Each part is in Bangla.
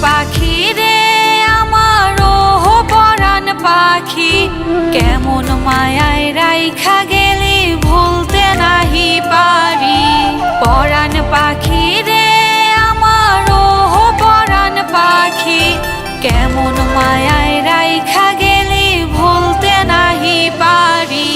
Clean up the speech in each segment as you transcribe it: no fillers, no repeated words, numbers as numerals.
পাখি রে আমার ও পরাণ পাখি, কেমন মায়ায় রাইখা গেলি ভুলতে নাহি পারি। পরাণ পাখি রে আমার ও পরাণ পাখি, কেমন মায়ায় রাইখা গেলি ভুলতে নাহি পারি।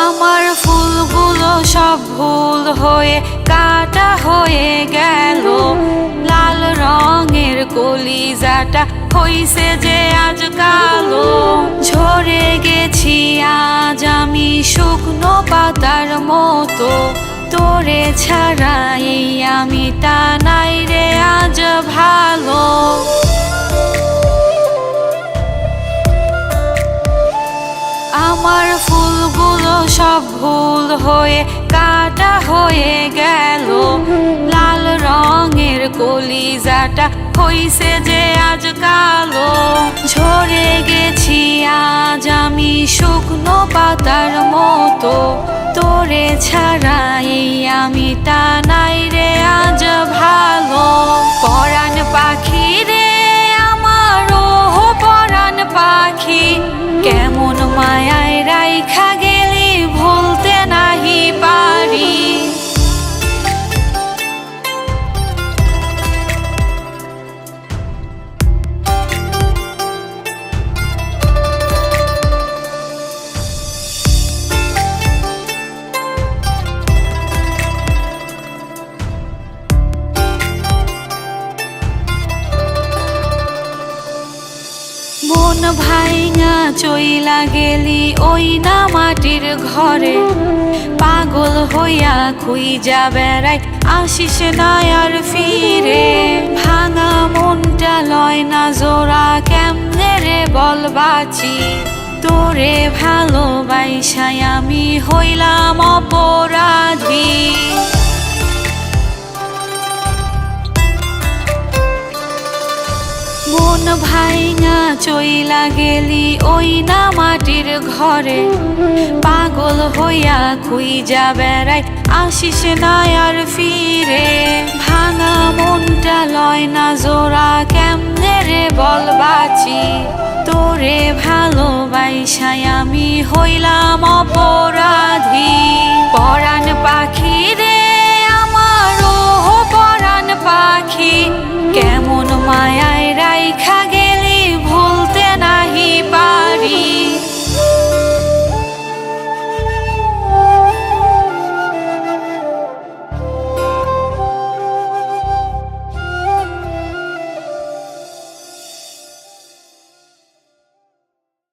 আমার ফুলগুলো সব ভুল হয়ে কাটা হয়ে গেল, লাল রঙের কলিজাটা হইছে যে আজ কালো। ঝরে গেছি আজ আমি শুকনো পাতার মতো, তোরে ছাড়া এই আমি তা নাই রে আজ ভালো। আমার ফুলগুলো সব ভুল হয়ে কাটা হয়ে গেল, লাল রঙের কলিজাটা হইছে যে আজ কালো। ঝরে গেছি আজ আমি শুকনো পাতার মতো, তোরে ছাড়া এই আমি তা নাই রে আজ ভালো। পরাণ পাখি রে আমার ও পরাণ পাখি, কেমন মায়ায় রাইখা গেলি ভুলতে নাহি পারি। মন ভাইঙা চইলা গেলি ওই না মাটির ঘরে, পাগল হইয়া খুইজা বেড়াই আসিস না আর ফিরে। ভাঙা মনটা লয় না জোড়া কেমনে রে বল বাঁচি, তোরে ভালোবাসায় আমি হইলাম অপরাধী। মন ভাইঙা চইলা গেলি ওই না মাটির ঘরে, পাগল হইয়া খুইজা বেড়াই আসিস না আর ফিরে। ভাঙা মনটা লয় না জোড়া কেমনে রে বল বাঁচি, তোরে ভালোবাসায় আমি হইলাম অপরাধী।